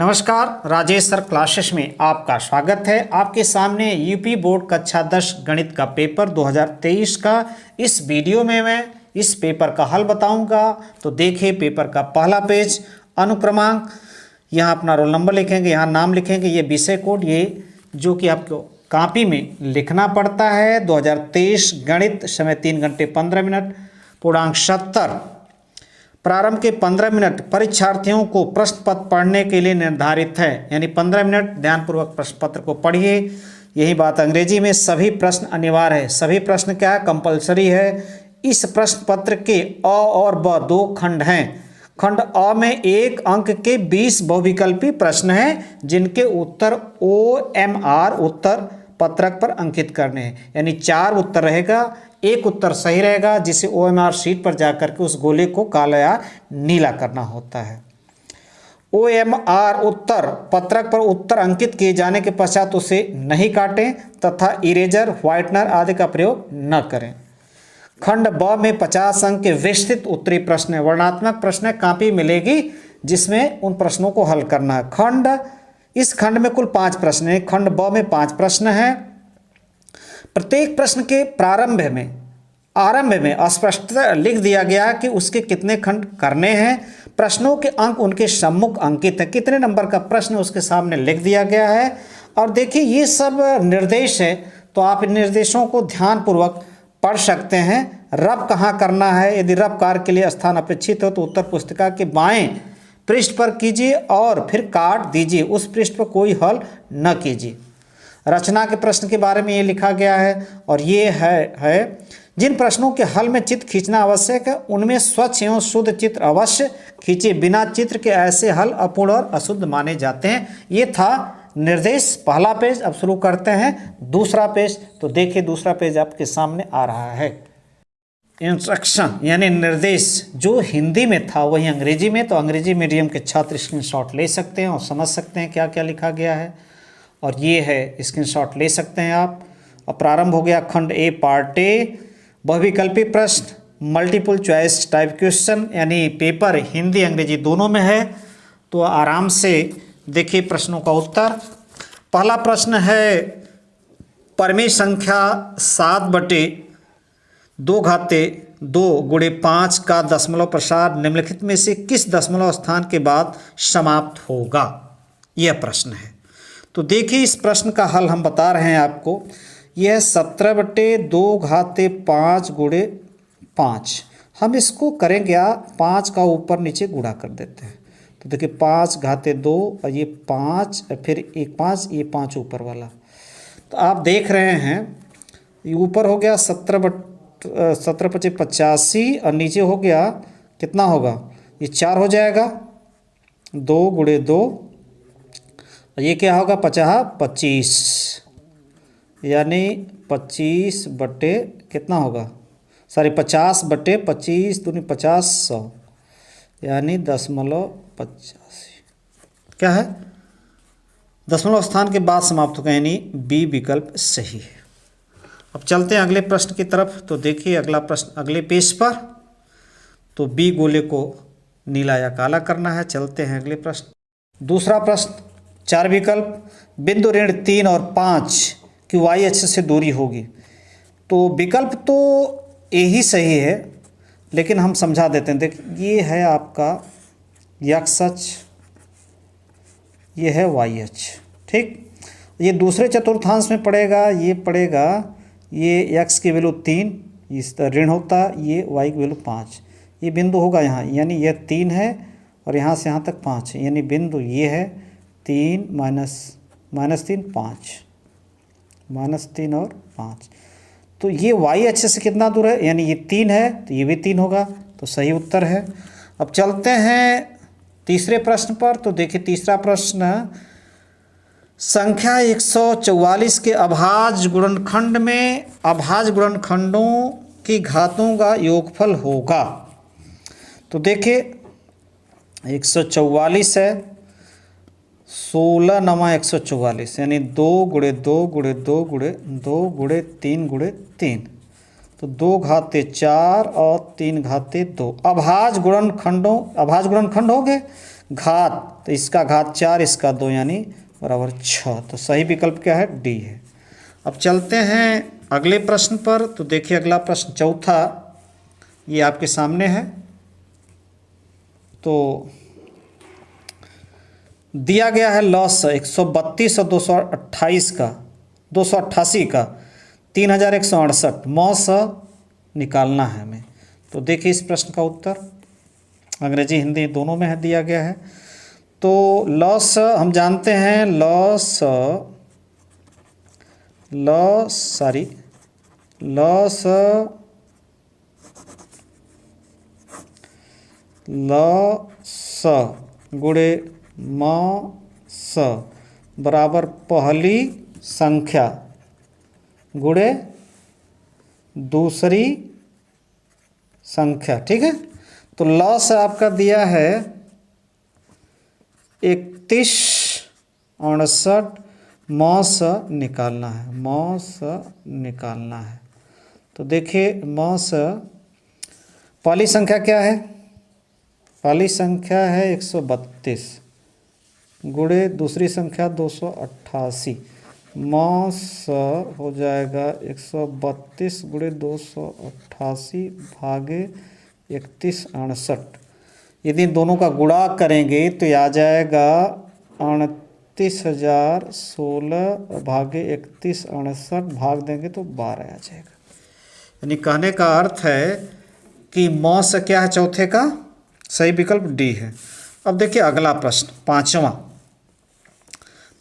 नमस्कार, Rajesh sir classes में आपका स्वागत है। आपके सामने यूपी बोर्ड कक्षा 10 गणित का पेपर 2023 का इस वीडियो में मैं इस पेपर का हल बताऊंगा। तो देखिए, पेपर का पहला पेज, अनुक्रमांक, यहाँ अपना रोल नंबर लिखेंगे, यहाँ नाम लिखेंगे, ये विषय कोड, ये जो कि आपको कॉपी में लिखना पड़ता है। 2023 गणित, समय 3 घंटे 15 मिनट, पूर्णांक 70। प्रारंभ के 15 मिनट परीक्षार्थियों को प्रश्न पत्र पढ़ने के लिए निर्धारित है, यानी 15 मिनट ध्यानपूर्वक प्रश्न पत्र को पढ़िए। यही बात अंग्रेजी में, सभी प्रश्न अनिवार्य है। सभी प्रश्न क्या है? कंपलसरी है। इस प्रश्न पत्र के अ और ब दो खंड हैं। खंड अ में 1 अंक के 20 बहुविकल्पी प्रश्न हैं, जिनके उत्तर OMR उत्तर पत्रक पर अंकित करने हैं, यानी 4 उत्तर रहेगा, एक उत्तर सही रहेगा, जिसे OMR शीट पर जाकर के उस गोले को काला या नीला करना होता है। OMR उत्तर पत्रक पर उत्तर अंकित किए जाने के पश्चात उसे नहीं काटें तथा इरेजर, व्हाइटनर आदि का प्रयोग न करें। खंड ब में 50 अंक के विस्तृत उत्तरीय प्रश्न है, वर्णनात्मक प्रश्न है, कॉपी मिलेगी जिसमें उन प्रश्नों को हल करना है। इस खंड में कुल 5 प्रश्न हैं। खंड ब में 5 प्रश्न हैं। प्रत्येक प्रश्न के आरंभ में स्पष्टता लिख दिया गया कि उसके कितने खंड करने हैं। प्रश्नों के अंक उनके सम्मुख अंकित है, कितने नंबर का प्रश्न उसके सामने लिख दिया गया है। और देखिए, ये सब निर्देश है, तो आप इन निर्देशों को ध्यानपूर्वक पढ़ सकते हैं। रब कहाँ करना है? यदि रब कार्य के लिए स्थान अपेक्षित हो तो उत्तर पुस्तिका के बाएं पृष्ठ पर कीजिए और फिर काट दीजिए, उस पृष्ठ पर कोई हल न कीजिए। रचना के प्रश्न के बारे में ये लिखा गया है, और ये है जिन प्रश्नों के हल में चित्र खींचना आवश्यक है, उनमें स्वच्छ एवं शुद्ध चित्र अवश्य खींचे। बिना चित्र के ऐसे हल अपूर्ण और अशुद्ध माने जाते हैं। ये था निर्देश, पहला पेज। अब शुरू करते हैं दूसरा पेज। तो देखिए, दूसरा पेज आपके सामने आ रहा है। इंस्ट्रक्शन यानी निर्देश, जो हिंदी में था वही अंग्रेजी में, तो अंग्रेजी मीडियम के छात्र स्क्रीनशॉट ले सकते हैं और समझ सकते हैं क्या क्या लिखा गया है। और ये है, स्क्रीनशॉट ले सकते हैं आप। अब प्रारंभ हो गया खंड ए पार्ट ए, बहुविकल्पी प्रश्न, मल्टीपल चॉइस टाइप क्वेश्चन, यानी पेपर हिंदी अंग्रेजी दोनों में है। तो आराम से देखिए प्रश्नों का उत्तर। पहला प्रश्न है, परमेय संख्या 7/2 × 5 का दशमलव प्रसार निम्नलिखित में से किस दशमलव स्थान के बाद समाप्त होगा? यह प्रश्न है। तो देखिए, इस प्रश्न का हल हम बता रहे हैं आपको। यह 17/2 × 5 × 5। हम इसको करेंगे 5 का ऊपर नीचे गुणा कर देते हैं। तो देखिए, 5 × 2 और ये 5, फिर एक 5, ये 5 ऊपर वाला। तो आप देख रहे हैं, ये ऊपर हो गया 17/5 85, और नीचे हो गया कितना होगा? ये 4 हो जाएगा, 2 × 2, ये क्या होगा? 25, यानी 25 बटे कितना होगा? 50/25 दूनी 50, 100, यानी 0.85। क्या है? दशमलव स्थान के बाद समाप्त होगा, यानी बी विकल्प सही है। अब चलते हैं अगले प्रश्न की तरफ। तो देखिए, अगला प्रश्न अगले पेज पर। तो बी गोले को नीला या काला करना है। चलते हैं अगले प्रश्न। दूसरा प्रश्न, 4 विकल्प, बिंदु ऋण 3 और 5 की वाई अक्ष से दूरी होगी। तो विकल्प तो यही सही है, लेकिन हम समझा देते हैं। देखिए, ये है आपका एक्स अक्ष, ये है वाई अक्ष, ठीक। ये दूसरे चतुर्थांश में पड़ेगा, ये पड़ेगा, ये x की वैल्यू 3 इस ऋण होता, ये y की वैल्यू 5। ये बिंदु होगा यहाँ, यानी यह 3 है और यहाँ से यहाँ तक 5 है, यानी बिंदु ये है 3 -3 5, -3 और 5। तो ये y अक्ष से कितना दूर है? यानी ये 3 है, तो ये भी 3 होगा, तो सही उत्तर है। अब चलते हैं तीसरे प्रश्न पर। तो देखिए, तीसरा प्रश्न, संख्या 144 के अभाज्य गुणनखंड में अभाज्य गुणनखंडों की घातों का योगफल होगा। तो देखिए, 144 है, 16 × 144, यानी 2 × 2 × 2 × 2 × 3 × 3। तो 2 घाते 4 और 3 घाते 2। अभाज्य गुणनखंड हो गए। घात, तो इसका घात 4, इसका 2 यानी बराबर 6। तो सही विकल्प क्या है? डी है। अब चलते हैं अगले प्रश्न पर। तो देखिए अगला प्रश्न चौथा, ये आपके सामने है। तो दिया गया है लॉस 132 और 288 का 3168 मॉस निकालना है हमें। तो देखिए इस प्रश्न का उत्तर अंग्रेजी हिंदी दोनों में है दिया गया है। तो लॉस हम जानते हैं, लॉस गुणे मॉस बराबर पहली संख्या गुणे दूसरी संख्या। ठीक है, तो लॉस आपका दिया है 3168 मॉस निकालना है। तो देखिए मॉस पहली संख्या क्या है? पहली संख्या है 132 गुणे दूसरी संख्या 288। मॉस हो जाएगा 132 गुणे 288 भागे 3168। यदि दोनों का गुणा करेंगे तो आ जाएगा 29,016 भागे 3168 भाग देंगे तो 12 आ जाएगा। यानी कहने का अर्थ है कि मॉस क्या है चौथे का? सही विकल्प डी है। अब देखिए अगला प्रश्न पांचवा।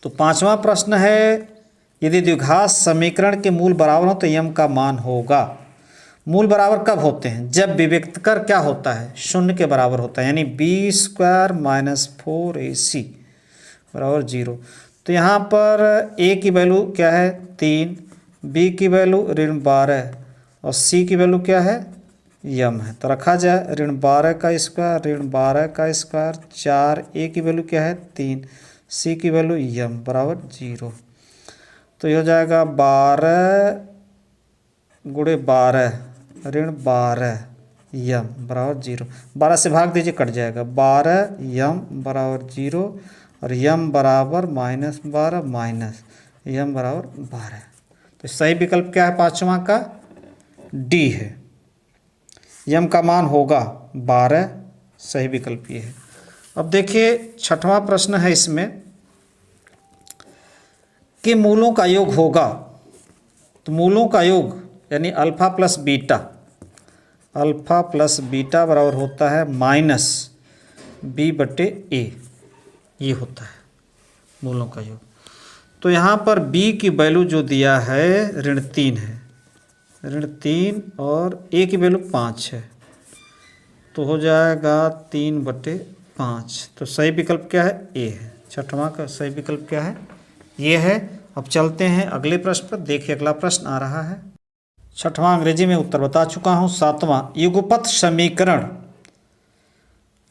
तो पांचवा प्रश्न है, यदि द्विघात समीकरण के मूल बराबर हो तो यम का मान होगा। मूल बराबर कब होते हैं? जब विभक्तकर क्या होता है? शून्य के बराबर होता है, यानी b² - 4ac बराबर 0। तो यहाँ पर a की वैल्यू क्या है? 3, b की वैल्यू -12 और c की वैल्यू क्या है? यम है। तो रखा जाए -12 का स्क्वायर -12 का स्क्वायर 4, a की वैल्यू क्या है? 3, c की वैल्यू यम बराबर 0। तो ये हो जाएगा 12 गुणे 12 -12 यम बराबर 0। 12 से भाग दीजिए, कट जाएगा। 12 यम बराबर 0 और यम बराबर -12 माइनस यम बराबर 12। तो सही विकल्प क्या है पांचवा का? डी है। यम का मान होगा 12, सही विकल्प ये है। अब देखिए छठवां प्रश्न है इसमें कि मूलों का योग होगा। तो मूलों का योग यानी अल्फा प्लस बीटा बराबर होता है -b/a, ये होता है मूलों का योग। तो यहाँ पर b की वैल्यू जो दिया है -3 है, -3 और a की वैल्यू 5 है, तो हो जाएगा 3/5। तो सही विकल्प क्या है? ए है। छठवां का सही विकल्प क्या है? ये है। अब चलते हैं अगले प्रश्न पर। देखिए अगला प्रश्न आ रहा है। छठवां अंग्रेजी में उत्तर बता चुका हूँ। सातवां, युगपत समीकरण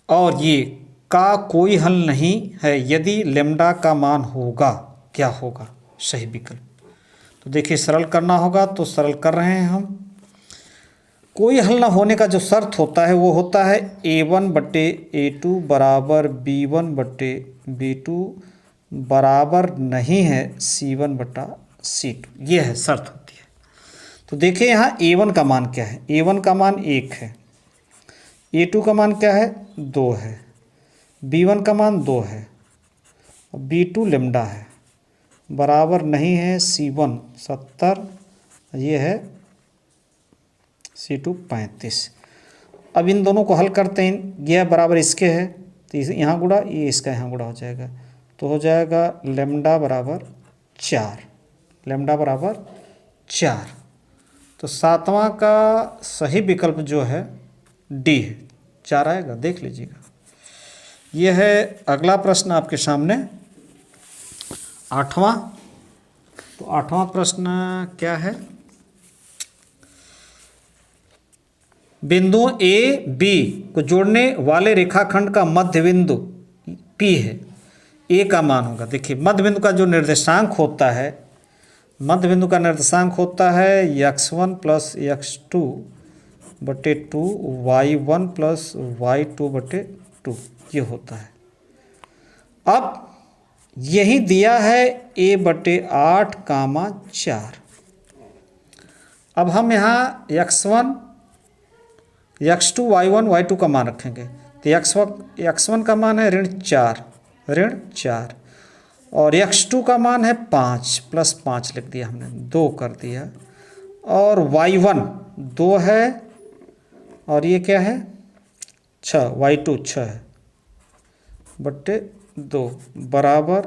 और ये का कोई हल नहीं है यदि लैम्ब्डा का मान होगा, क्या होगा? सही विकल्प। तो देखिए सरल करना होगा, तो सरल कर रहे हैं हम। कोई हल ना होने का जो शर्त होता है वो होता है a1/a2 बराबर b1/b2 बराबर नहीं है c1/c2, ये है शर्त होती है। तो देखिए यहाँ a1 का मान क्या है? a1 का मान 1 है, a2 का मान क्या है? 2 है, b1 का मान 2 है और b2 लैम्ब्डा है, बराबर नहीं है c1 70, ये है c2 35। अब इन दोनों को हल करते हैं। यह बराबर इसके है तो यहाँ गुणा, ये इसका यहाँ गुणा हो जाएगा, तो हो जाएगा लैम्ब्डा बराबर 4, लैम्ब्डा बराबर 4। तो सातवां का सही विकल्प जो है डी है, 4 आएगा, देख लीजिएगा। यह है अगला प्रश्न आपके सामने आठवां। तो आठवां प्रश्न क्या है? बिंदुओं ए बी को जोड़ने वाले रेखाखंड का मध्य बिंदु P है, ए का मान होगा। देखिए मध्य बिंदु का जो निर्देशांक होता है मध्य बिंदु का निर्देशांक होता है x1 प्लस x2 बटे 2, y1 प्लस y2 बटे 2, ये होता है। अब यही दिया है a बटे 8 कामा 4। अब हम यहाँ x1, x2, y1, y2 का मान रखेंगे। तो x1 का मान है ऋण 4 और x2 का मान है 5 प्लस 5 लिख दिया हमने, 2 कर दिया। और y1 2 है और ये क्या है 6, y2 6 है बटे 2 बराबर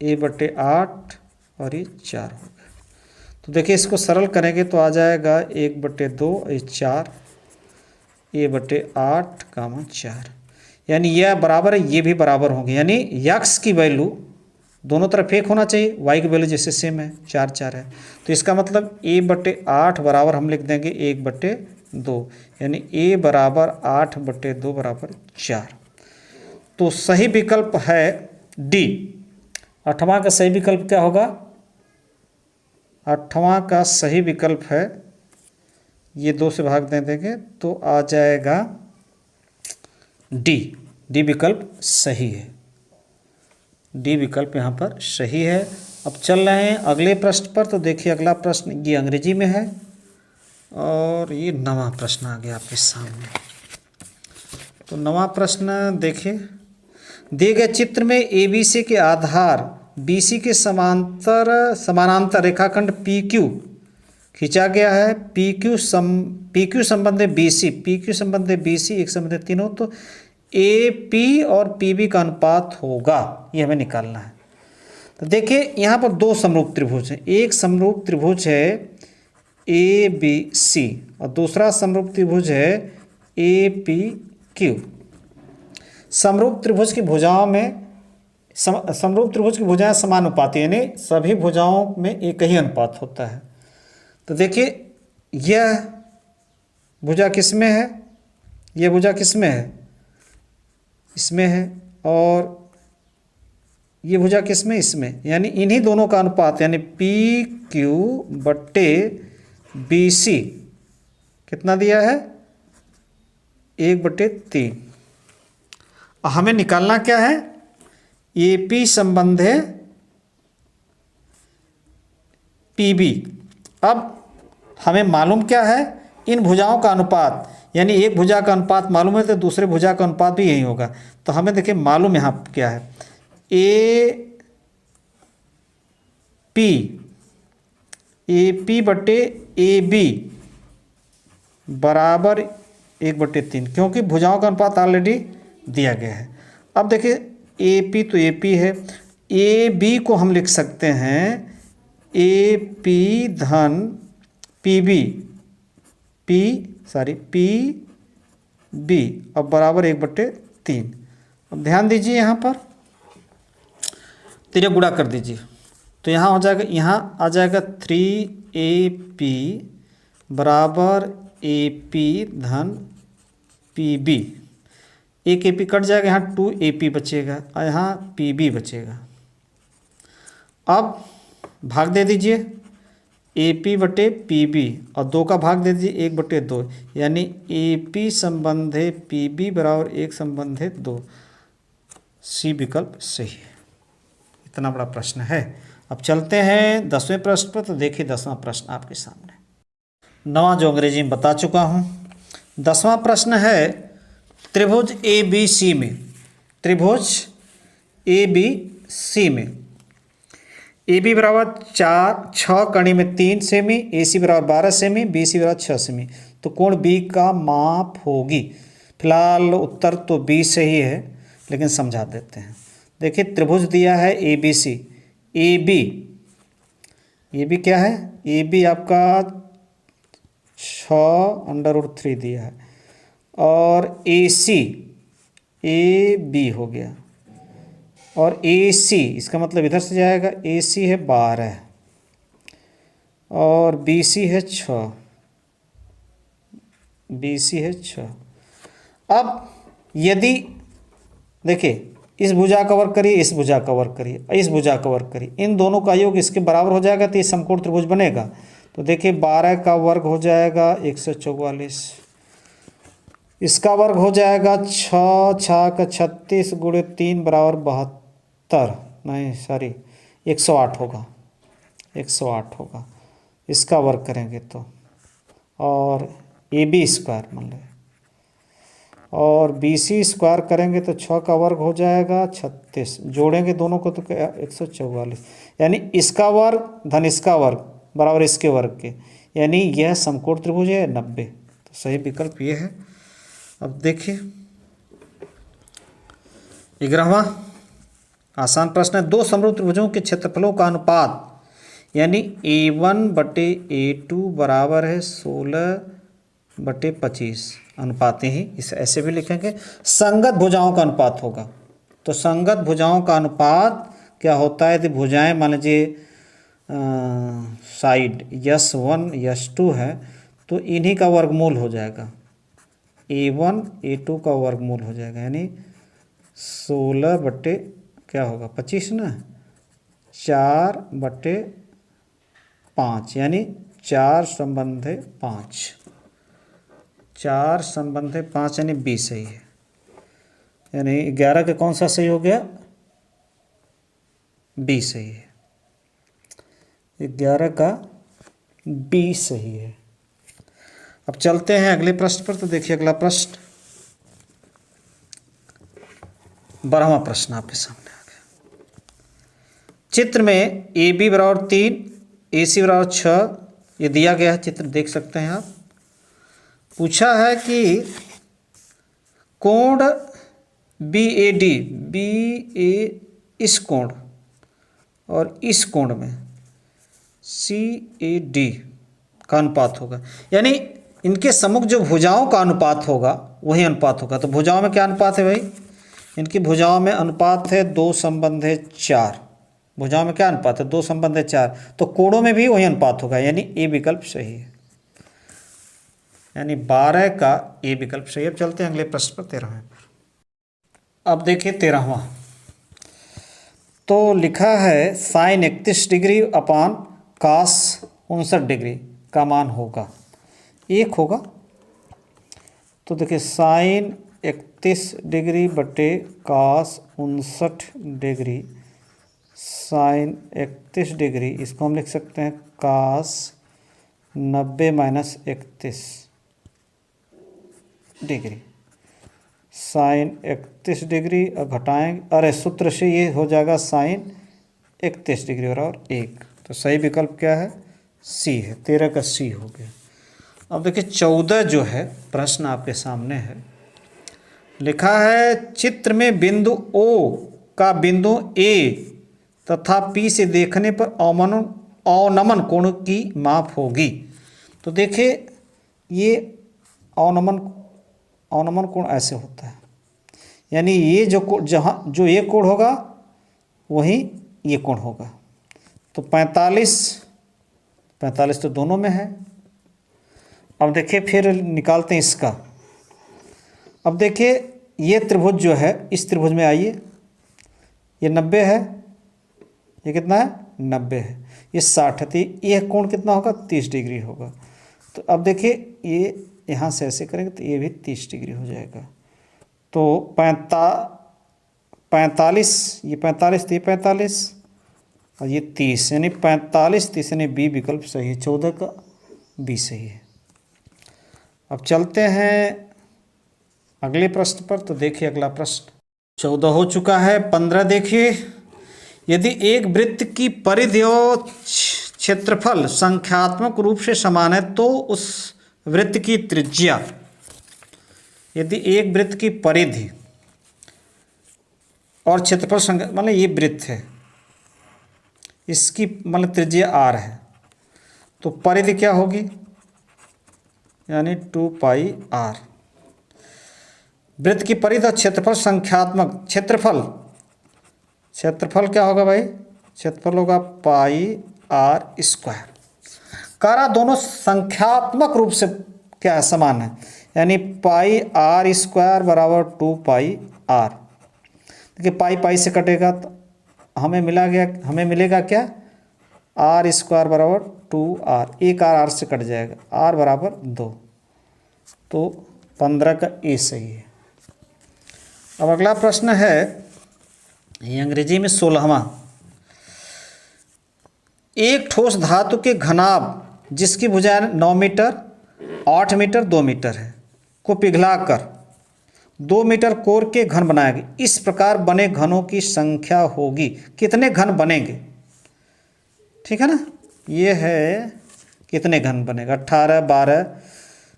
a बटे 8 और ये 4 हो गया। तो देखिए इसको सरल करेंगे तो आ जाएगा 1 बटे 2 ये 4, a बटे 8 कामा 4, यानी यह बराबर है, ये भी बराबर होंगे। यानी x की वैल्यू दोनों तरफ 1 होना चाहिए, y की वैल्यू जैसे सेम है 4 4 है। तो इसका मतलब a बटे 8 बराबर हम लिख देंगे 1 बटे 2, यानी a बराबर 8 बटे 2 बराबर 4। तो सही विकल्प है डी। 8वां का सही विकल्प क्या होगा? 8वां का सही विकल्प है, ये 2 से भाग दे देंगे तो आ जाएगा डी। डी विकल्प सही है, डी विकल्प यहाँ पर सही है। अब चल रहे हैं अगले प्रश्न पर। तो देखिए अगला प्रश्न ये अंग्रेजी में है और ये 9वां प्रश्न आ गया आपके सामने। तो 9वां प्रश्न देखिए, दिए गए चित्र में ABC के आधार BC के समानांतर रेखाखंड PQ खींचा गया है। PQ संबंध है BC, PQ संबंध है BC, एक संबंध है तीनों। तो AP और PB का अनुपात होगा, ये हमें निकालना है। तो देखिए यहाँ पर 2 समरूप त्रिभुज हैं। एक समरूप त्रिभुज है ABC और दूसरा समरूप त्रिभुज है APQ। समरूप त्रिभुज की भुजाओं में समरूप त्रिभुज की भुजाएं समानुपाती, यानी सभी भुजाओं में एक ही अनुपात होता है। तो देखिए यह भुजा किस में है, यह भुजा किस में है, इसमें है, और ये भुजा किस में, इसमें। यानी इन्हीं दोनों का अनुपात यानी PQ बट्टे BC कितना दिया है 1/3। हमें निकालना क्या है, AP संबंध है PB। अब हमें मालूम क्या है, इन भुजाओं का अनुपात, यानी एक भुजा का अनुपात मालूम है तो दूसरे भुजा का अनुपात भी यही होगा। तो हमें देखिए मालूम यहाँ क्या है, AP बटे AB बराबर 1/3, क्योंकि भुजाओं का अनुपात ऑलरेडी दिया गया है। अब देखिए AP तो AP है, AB को हम लिख सकते हैं AP धन PB अब बराबर 1/3। अब ध्यान दीजिए यहाँ पर तिर्यक गुणा कर दीजिए तो यहाँ हो जाएगा, यहाँ आ जाएगा 3AP बराबर AP धन PB। एक AP कट जाएगा, यहाँ 2AP बचेगा और यहाँ PB बचेगा। अब भाग दे दीजिए AP बटे PB और 2 का भाग दे दीजिए 1/2, यानी AP संबंध है PB बराबर 1 संबंध है 2। सी विकल्प सही है। इतना बड़ा प्रश्न है। अब चलते हैं 10वें प्रश्न पर। तो देखिए 10वां प्रश्न आपके सामने, 9वां जो अंग्रेजी में बता चुका हूँ। 10वां प्रश्न है, त्रिभुज ABC में, त्रिभुज ABC में AB बराबर 6 कड़ी में 3 सेमी, AC बराबर 12 सेमी, BC बराबर 6 सेमी। तो कोण B का माप होगी। फिलहाल उत्तर तो B सही है, लेकिन समझा देते हैं। देखिए त्रिभुज दिया है ABC, AB क्या है, AB आपका 6√3 दिया है, और AB हो गया, और AC इसका मतलब इधर से जाएगा, AC है 12 और BC है 6, BC है 6। अब यदि देखिए इस भुजा का वर्ग करिए, इस भुजा का वर्ग करिए, इस भुजा का वर्ग करिए, इन दोनों का योग इसके बराबर हो जाएगा तो ये समकोण त्रिभुज बनेगा। तो देखिए 12 का वर्ग हो जाएगा 144, इसका वर्ग हो जाएगा 6 6 का 36 गुणे 3 बराबर 72, नहीं सॉरी 108 होगा, 108 होगा। इसका वर्ग करेंगे तो, और AB स्क्वायर मान लें, और BC स्क्वायर करेंगे तो 6 का वर्ग हो जाएगा 36, जोड़ेंगे दोनों को तो 144, यानी इसका वर्ग धन इसका वर्ग बराबर इसके वर्ग के, यानी यह समकोण त्रिभुज है 90। तो सही विकल्प ये है। अब देखिए 11वां आसान प्रश्न है, दो समरूप त्रिभुजों के क्षेत्रफलों का अनुपात यानी A1/A2 बराबर है 16/25, अनुपात ही इस ऐसे भी लिखेंगे। संगत भुजाओं का अनुपात होगा, तो संगत भुजाओं का अनुपात क्या होता है, यदि भुजाएं मान लीजिए साइड S1 S2 है तो इन्हीं का वर्गमूल हो जाएगा, A1 A2 का वर्गमूल हो जाएगा, यानी 16 बटे क्या होगा 25 ना, 4/5, यानी 4 संबंधे 5, 4 संबंधे 5 यानी 20 सही है। यानी 11 का कौन सा सही हो गया, 20 सही है, 11 का 20 सही है। अब चलते हैं अगले प्रश्न पर। तो देखिए अगला प्रश्न 12वां प्रश्न आपके सामने आ गया। चित्र में AB बराबर 3 AC बराबर 6 ये दिया गया है, चित्र देख सकते हैं आप। पूछा है कि कोण BAD, BA इस कोण और इस कोण में CAD का अनुपात होगा, यानी इनके सम्मुख जो भुजाओं का अनुपात होगा वही अनुपात होगा। तो भुजाओं में क्या अनुपात है भाई, इनकी भुजाओं में अनुपात है 2/4, भुजाओं में क्या अनुपात है 2/4, तो कोणों में भी वही अनुपात होगा, यानी ए विकल्प सही है, यानी 12 का ए विकल्प सही है। अब चलते हैं अगले प्रश्न पर 13वें पर। अब देखिए 13वां, तो लिखा है साइन 31 डिग्री अपान कास 59 डिग्री का मान होगा 1 होगा। तो देखिए साइन 31 डिग्री बटे कास 59 डिग्री, साइन 31 डिग्री इसको हम लिख सकते हैं कास 90 माइनस 31 डिग्री, साइन 31 डिग्री घटाएंगे, अरे सूत्र से ये हो जाएगा साइन 31 डिग्री बराबर 1। तो सही विकल्प क्या है, सी है, 13 का सी हो गया। अब देखिए 14 जो है प्रश्न आपके सामने है, लिखा है चित्र में बिंदु O का बिंदु A तथा P से देखने पर अवनमन कोण की माप होगी। तो देखिए ये अवनमन कोण ऐसे होता है, यानी ये जो ये कोण होगा वही ये कोण होगा। तो 45 तो दोनों में है। अब देखिए फिर निकालते हैं इसका। अब देखिए ये त्रिभुज जो है इस त्रिभुज में आइए, ये 90 है, ये कितना है 90 है, ये 60 है, तो ये कोण कितना होगा 30 डिग्री होगा। तो अब देखिए ये यहाँ से ऐसे करेंगे तो ये भी 30 डिग्री हो जाएगा। तो 45 ये 45 तो ये 45 और ये 30, यानी 45 30 यानी बी विकल्प सही है, 14 का बी सही है। अब चलते हैं अगले प्रश्न पर। तो देखिए अगला प्रश्न 14 हो चुका है। 15 देखिए, यदि एक वृत्त की परिधि और क्षेत्रफल संख्यात्मक रूप से समान है तो उस वृत्त की त्रिज्या, यदि एक वृत्त की परिधि और क्षेत्रफल मतलब ये वृत्त है, इसकी मतलब त्रिज्या r है, तो परिधि क्या होगी, यानी 2πr। वृत्त की परिधि और क्षेत्रफल संख्यात्मक, क्षेत्रफल क्या होगा भाई, क्षेत्रफल होगा πr²। कारा दोनों संख्यात्मक रूप से क्या है समान है, यानी πr² बराबर 2πr। देखिए पाई पाई से कटेगा तो हमें मिलेगा क्या, आर स्क्वायर बराबर 2r, एक आर से कट जाएगा, आर बराबर 2, तो 15 का ए सही है। अब अगला प्रश्न है ये अंग्रेजी में 16वां। एक ठोस धातु के घनाभ जिसकी भुजाएं 9 मीटर, 8 मीटर, 2 मीटर है को पिघलाकर 2 मीटर कोर के घन बनाएंगे। इस प्रकार बने घनों की संख्या होगी। कितने घन बनेंगे, ठीक है ना। ये है कितने घन बनेगा, 18, 12,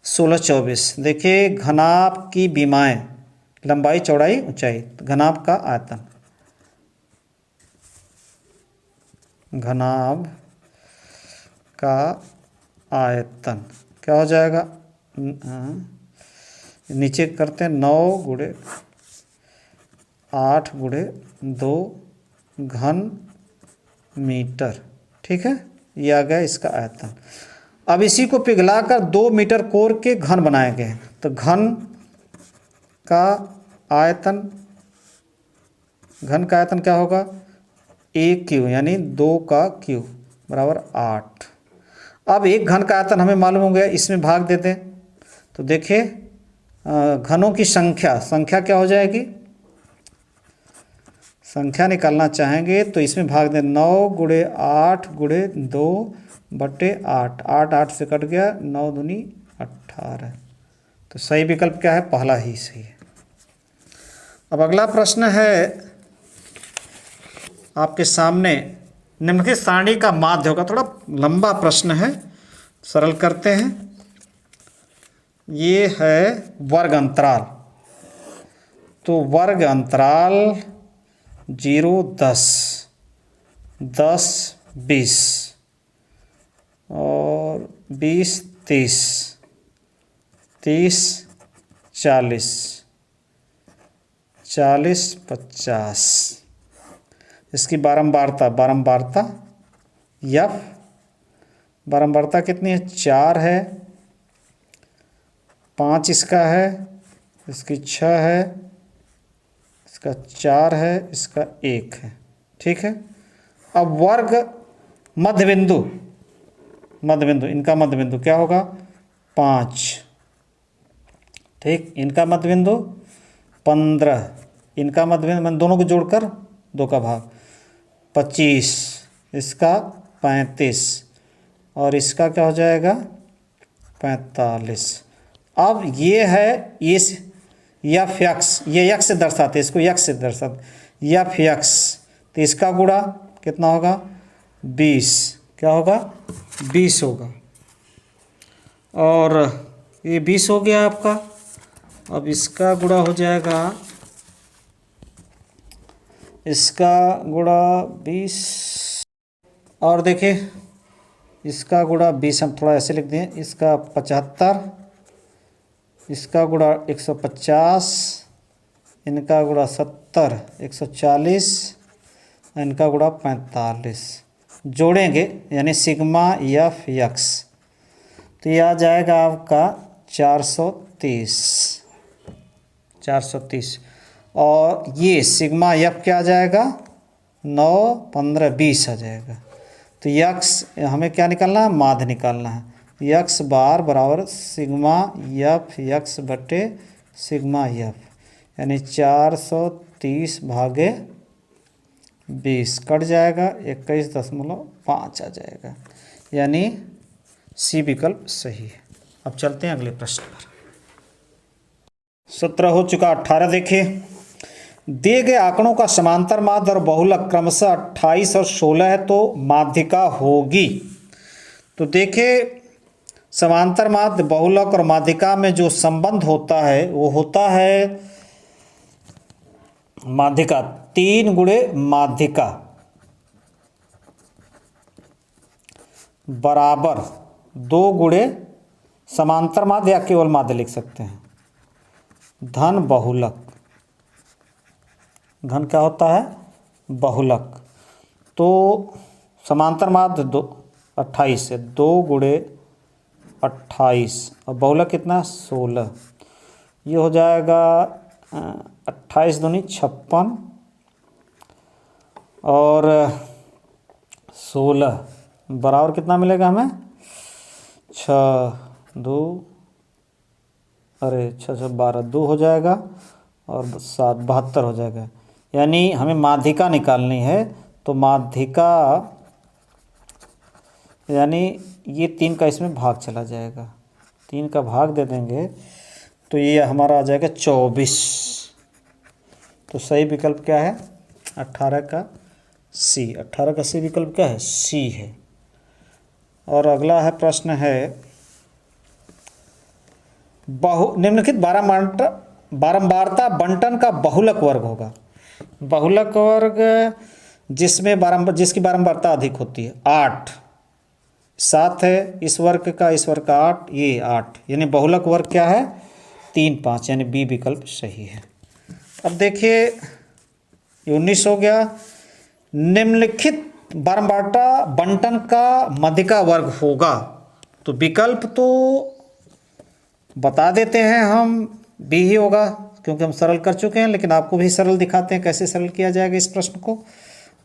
16, 24। देखिए घनाभ की विमाएं, लंबाई, चौड़ाई, ऊंचाई, घनाभ का आयतन, घनाभ का आयतन क्या हो जाएगा, नीचे करते हैं 9 गुणे 8 गुणे 2 घन मीटर, ठीक है। ये आ गया इसका आयतन। अब इसी को पिघलाकर 2 मीटर कोर के घन बनाए गए हैं, तो घन का आयतन क्या होगा, 1 क्यू यानी 2 का क्यू बराबर 8। अब एक घन का आयतन हमें मालूम हो गया, इसमें भाग देते हैं तो देखिए घनों की संख्या क्या हो जाएगी, संख्या निकालना चाहेंगे तो इसमें भाग दें, 9 गुणे 8 गुणे 2 बटे 8, 8 8 से कट गया, 9 दूनी 18, तो सही विकल्प क्या है, पहला ही सही है। अब अगला प्रश्न है आपके सामने, निम्नलिखित सारणी का माध्य होगा, थोड़ा लंबा प्रश्न है, सरल करते हैं। ये है वर्ग अंतराल, तो वर्ग अंतराल 0, 10, 10, 20 और 20, 30, 30, 40, 40, 50। इसकी बारंबारता यफ, बारंबारता कितनी है, 4 है, 5 इसका है, इसकी 6 है, इसका 4 है, इसका 1 है, ठीक है। अब वर्ग मध्यबिंदु इनका मध्यबिंदु क्या होगा, 5, ठीक। इनका मध्यबिंदु 15, इनका मध्यबिंदु मैंने दोनों को जोड़कर 2 का भाग 25, इसका 35 और इसका क्या हो जाएगा 45। अब ये है यफ यक्स, ये यक्स से दर्शाते, इसको यक्स से दर्शाते, यफ यक्स, तो इसका गुणा कितना होगा 20, क्या होगा 20 होगा, और ये 20 हो गया आपका। अब इसका गुणा हो जाएगा, इसका गुणा 20, और देखिए इसका गुणा 20 हम थोड़ा ऐसे लिख दें, इसका 75, इसका गुणा 150, इनका गुणा 70, 140, इनका गुणा 45। जोड़ेंगे यानी सिग्मा यफ यक्स, तो ये आ जाएगा आपका 430, और ये सिग्मा यफ क्या आ जाएगा 9, 15, 20 आ जाएगा। तो यक्स हमें क्या निकालना है, माध्य निकालना है, यक्स बार बराबर सिग्मा यफ यक्स बटे सिग्मा यफ, यानी 430 भागे 20 कट जाएगा, 21.5 आ जाएगा, यानी सी विकल्प सही है। अब चलते हैं अगले प्रश्न पर। 17 हो चुका, 18 देखिए, दिए गए आंकड़ों का समांतर माध्य और बहुलक क्रमशः 28 और 16 है, तो माध्यिका होगी। तो देखिए समांतर माध्य, बहुलक और माध्यिका में जो संबंध होता है वो होता है माध्यिका 3 गुणे माध्यिका बराबर 2 गुणे समांतर माध्य, या केवल माध्य लिख सकते हैं, धन बहुलक। धन क्या होता है, बहुलक। तो समांतर माध्य 28 है, 2 गुणे 28 और बहुलक कितना 16, ये हो जाएगा 28 दूनी 56, और 16 बराबर कितना मिलेगा हमें? 6 2 अरे 6 6 12 2 हो जाएगा और 7 72 हो जाएगा। यानी हमें माध्यिका निकालनी है, तो माध्यिका यानी ये 3 का इसमें भाग चला जाएगा, 3 का भाग दे देंगे तो ये हमारा आ जाएगा 24। तो सही विकल्प क्या है? 18 का सी। 18 का सी विकल्प क्या है? सी है। और अगला है प्रश्न है निम्नलिखित बारंबारता बंटन का बहुलक वर्ग होगा। बहुलक वर्ग जिसकी बारंबारता अधिक होती है। 8 7 है, इस वर्ग का 8, ये 8, यानी बहुलक वर्ग क्या है? 3 5, यानी बी विकल्प सही है। अब देखिए 19 हो गया। निम्नलिखित बारंबारता बंटन का माध्यिका वर्ग होगा। तो विकल्प तो बता देते हैं हम, बी ही होगा क्योंकि हम सरल कर चुके हैं, लेकिन आपको भी सरल दिखाते हैं कैसे सरल किया जाएगा इस प्रश्न को।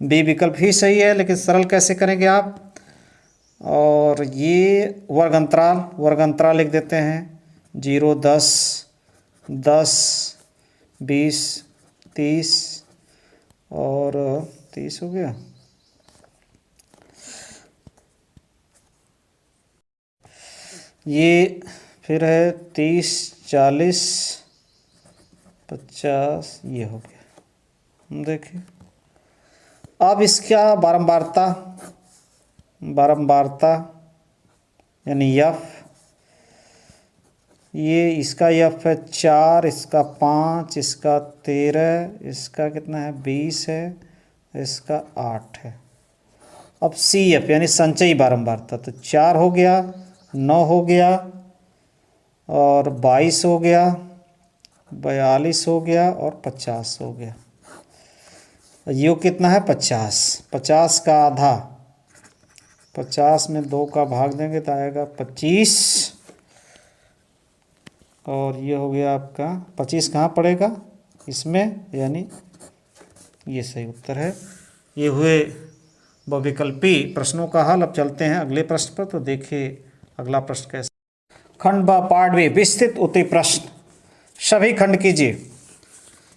बी विकल्प ही सही है, लेकिन सरल कैसे करेंगे आप? और ये वर्ग अंतराल लिख देते हैं 0 10 10 20 30 और 30 हो गया। ये फिर है 30 40 50, ये हो गया। देखिए अब इसका बारंबारता यानी यफ, ये इसका यफ है 4, इसका 5, इसका 13, इसका कितना है 20 है, इसका 8 है। अब सी एफ यानी संचयी बारंबारता, तो 4 हो गया, 9 हो गया और 22 हो गया, 42 हो गया और 50 हो गया। योग कितना है? 50। 50 का आधा, 50 में 2 का भाग देंगे तो आएगा 25। और ये हो गया आपका 25 कहाँ पड़ेगा? इसमें, यानी ये सही उत्तर है। ये हुए बहुविकल्पी प्रश्नों का हल। अब चलते हैं अगले प्रश्न पर। तो देखिए अगला प्रश्न कैसे। खंड ब पार्ट बी विस्तृत उत्तरी प्रश्न, सभी खंड कीजिए।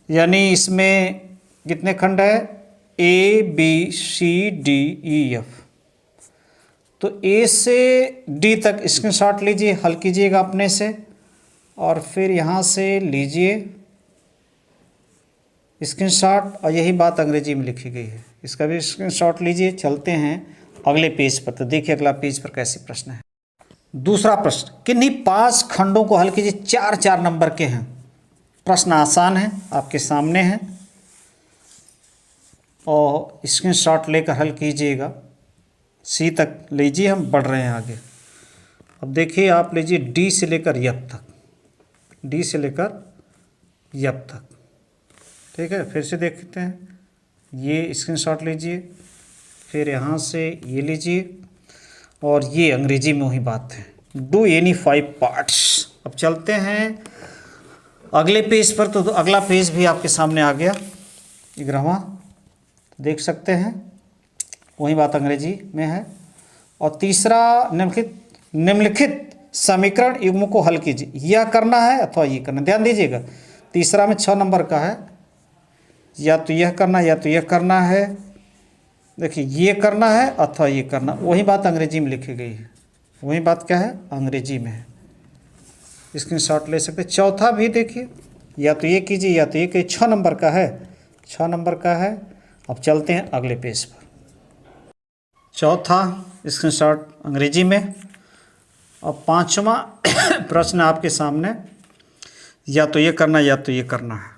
यानी इसमें कितने खंड है? A B C D E F. तो ए से डी तक स्क्रीनशॉट लीजिए, हल कीजिएगा अपने से, और फिर यहाँ से लीजिए स्क्रीनशॉट, और यही बात अंग्रेजी में लिखी गई है, इसका भी स्क्रीनशॉट लीजिए। चलते हैं अगले पेज पर। तो देखिए अगला पेज पर कैसे प्रश्न है। दूसरा प्रश्न, किन्हीं 5 खंडों को हल कीजिए, 4 4 नंबर के हैं। प्रश्न आसान है, आपके सामने है और स्क्रीनशॉट लेकर हल कीजिएगा। सी तक लीजिए, हम बढ़ रहे हैं आगे। अब देखिए आप लीजिए डी से लेकर यप तक, डी से लेकर यप तक, ठीक है। फिर से देखते हैं, ये स्क्रीनशॉट लीजिए, फिर यहाँ से ये लीजिए, और ये अंग्रेजी में वही बात है, डू एनी 5 पार्ट्स। अब चलते हैं अगले पेज पर। तो अगला पेज भी आपके सामने आ गया, 11वां, देख सकते हैं वही बात अंग्रेजी में है। और तीसरा, निम्नलिखित समीकरण युग्म को हल कीजिए। यह करना है अथवा ये करना, ध्यान दीजिएगा। तीसरा में 6 नंबर का है, या तो यह करना या तो यह करना है। देखिए ये करना है अथवा ये करना, वही बात अंग्रेजी में लिखी गई है, वही बात क्या है? अंग्रेजी में है। स्क्रीनशॉट ले सकते। चौथा भी देखिए, या तो ये कीजिए या तो ये कीजिए। 6 नंबर का है, 6 नंबर का है। अब चलते हैं अगले पेज पर। चौथा स्क्रीनशॉट अंग्रेजी में। और 5वां प्रश्न आपके सामने, या तो ये करना या तो ये करना है।